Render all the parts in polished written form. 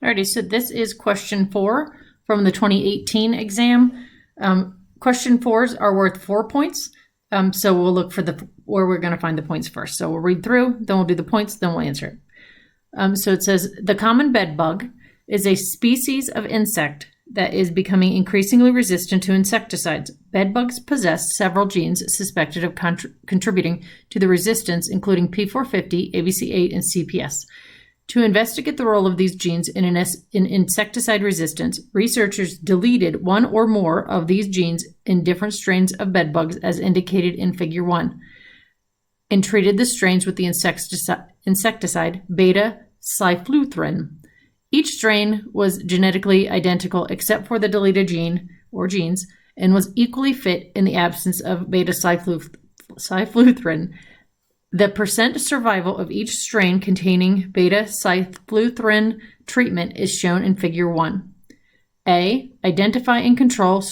Alrighty, so this is question 4 from the 2018 exam. Question 4s are worth 4 points. So we'll look for where we're going to find the points first. So we'll read through, then we'll do the points, then we'll answer it. So it says, the common bedbug is a species of insect that is becoming increasingly resistant to insecticides. Bedbugs possess several genes suspected of contributing to the resistance, including P450, ABC8, and CPS. To investigate the role of these genes in insecticide resistance, researchers deleted one or more of these genes in different strains of bedbugs as indicated in Figure 1, and treated the strains with the insecticide beta-cyfluthrin. Each strain was genetically identical except for the deleted gene or genes and was equally fit in the absence of beta-cyfluthrin. The percent survival of each strain containing beta-cyfluthrin treatment is shown in Figure 1. A. Identify the control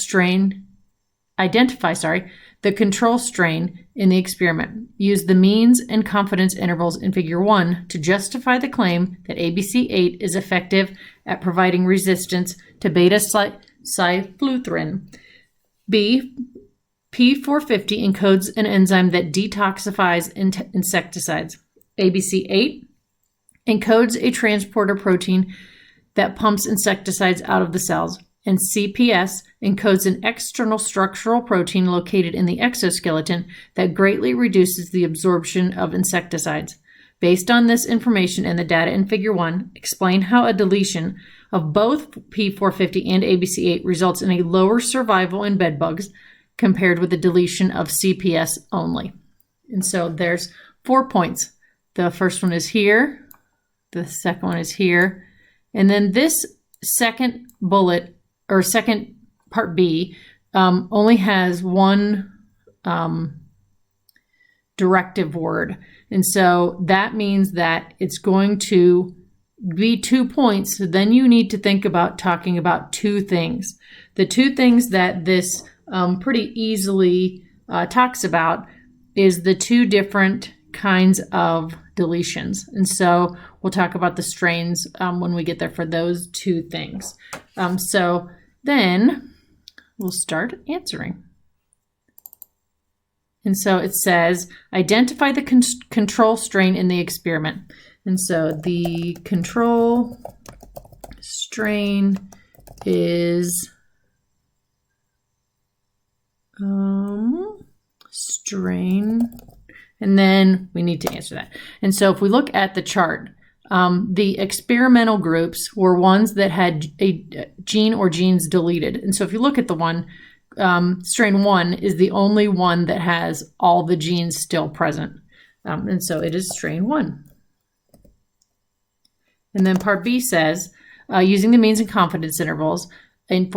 strain in the experiment. Use the means and confidence intervals in Figure 1 to justify the claim that ABC8 is effective at providing resistance to beta-cyfluthrin. B. P450 encodes an enzyme that detoxifies insecticides. ABC8 encodes a transporter protein that pumps insecticides out of the cells. And CPS encodes an external structural protein located in the exoskeleton that greatly reduces the absorption of insecticides. Based on this information and the data in Figure 1, explain how a deletion of both P450 and ABC8 results in a lower survival in bedbugs compared with the deletion of CPS only. And so there's 4 points. The first one is here. The second one is here. And then this second bullet, or second part B, only has one directive word. And so that means that it's going to be 2 points. So then you need to think about talking about 2 things. The 2 things that this pretty easily talks about is the 2 different kinds of deletions. And so we'll talk about the strains when we get there for those 2 things. So then we'll start answering. And so it says, identify the control strain in the experiment. And so the control strain is strain, and then we need to answer that. And so if we look at the chart, the experimental groups were ones that had a gene or genes deleted. And so if you look at the one, strain 1 is the only one that has all the genes still present. And so it is strain 1. And then part B says, using the means and confidence intervals in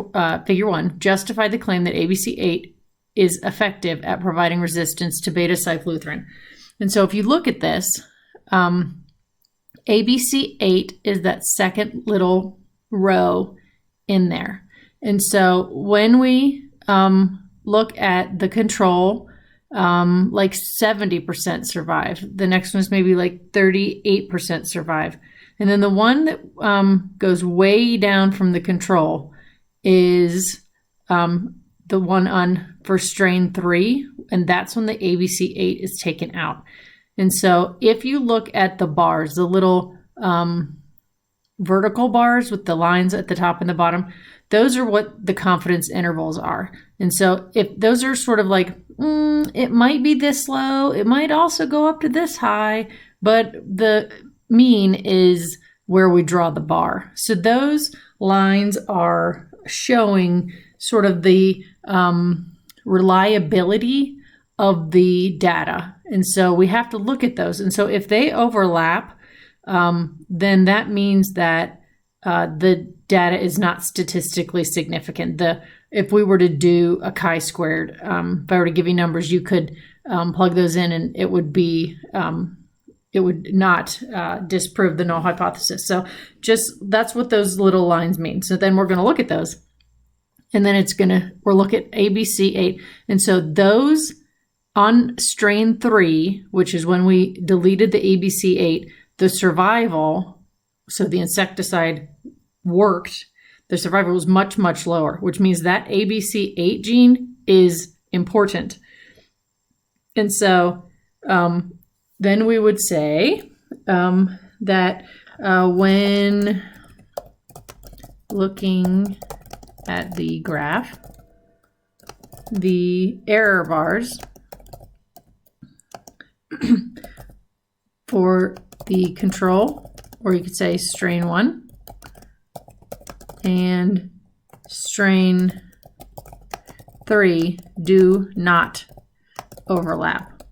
Figure 1, justify the claim that ABC8 is effective at providing resistance to beta-cyfluthrin. And so if you look at this, ABC8 is that second little row in there. And so when we look at the control, like 70% survive. The next one is maybe like 38% survive. And then the one that goes way down from the control is the one for strain 3, and that's when the ABC8 is taken out. And so if you look at the bars, the little vertical bars with the lines at the top and the bottom, those are what the confidence intervals are. And so if those are sort of like, it might be this low, it might also go up to this high, but the mean is where we draw the bar. So those lines are showing sort of the reliability of the data. And so we have to look at those. And so if they overlap, then that means that the data is not statistically significant. If we were to do a chi-squared, if I were to give you numbers, you could plug those in and it would be, it would not disprove the null hypothesis. So that's what those little lines mean. So then we're going to look at those. And then we'll look at ABC8. And so those on strain 3, which is when we deleted the ABC8, the survival, so the insecticide worked, the survival was much, much lower, which means that ABC8 gene is important. And so then we would say that when looking at the graph, the error bars for the control, or you could say strain 1 and strain 3, do not overlap.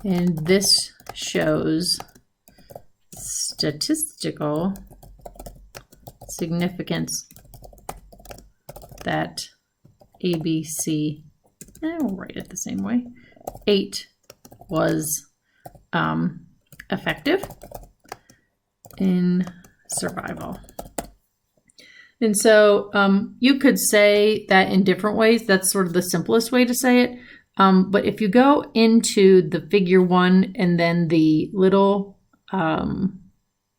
And this shows statistical significance that ABC, we'll write it the same way, 8 was effective in survival. And so you could say that in different ways. That's sort of the simplest way to say it. But if you go into the figure 1 and then the little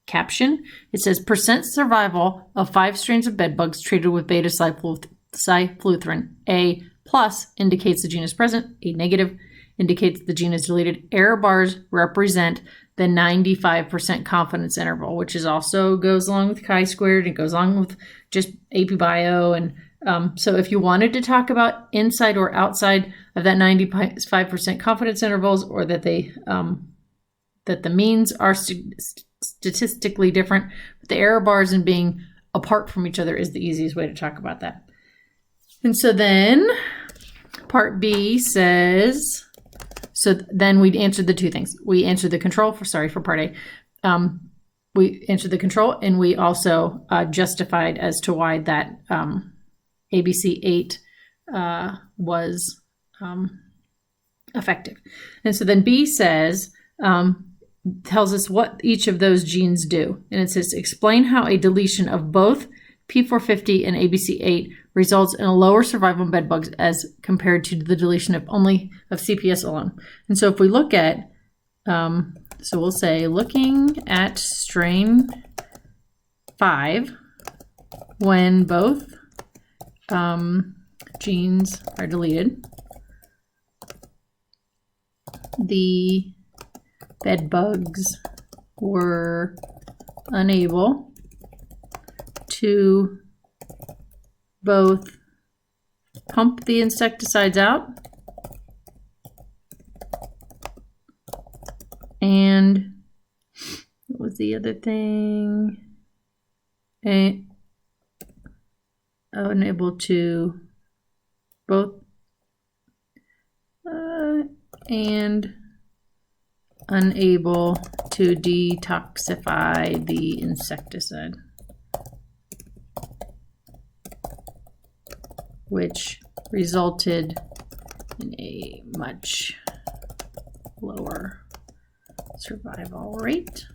caption, it says percent survival of 5 strains of bedbugs treated with beta-cyfluthrin. A plus indicates the gene is present. A negative indicates the gene is deleted. Error bars represent the 95% confidence interval, which is also goes along with chi-squared and goes along with just AP Bio. And so if you wanted to talk about inside or outside of that 95% confidence intervals, or that they that the means are statistically different, but the error bars and being apart from each other is the easiest way to talk about that. And so then part B says, so then we'd answered the two things. We answered the control for part A. We answered the control, and we also justified as to why that ABC8 was effective. And so then B says, tells us what each of those genes do. And it says, explain how a deletion of both P450 and ABC8 results in a lower survival in bedbugs as compared to the deletion of only of CPS alone. And so if we look at, so we'll say looking at strain 5, when both genes are deleted, the bedbugs were unable to both pump the insecticides out and what was the other thing? Unable to both and unable to detoxify the insecticide, which resulted in a much lower survival rate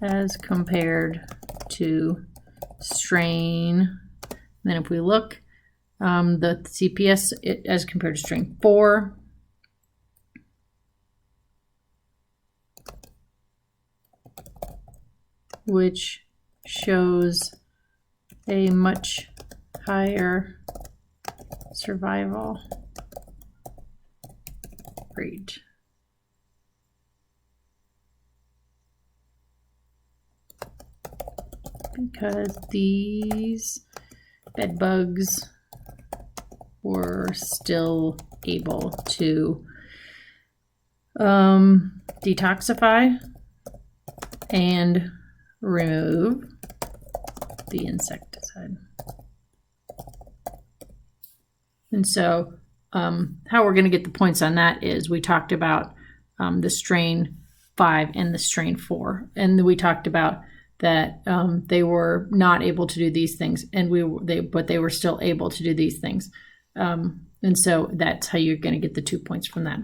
as compared to strain. And then if we look, the CPS as compared to strain 4, which shows a much higher survival rate. Because these bedbugs were still able to detoxify and remove the insecticide. And so how we're going to get the points on that is we talked about the strain 5 and the strain 4, and we talked about that they were not able to do these things, and but they were still able to do these things. And so that's how you're going to get the 2 points from that.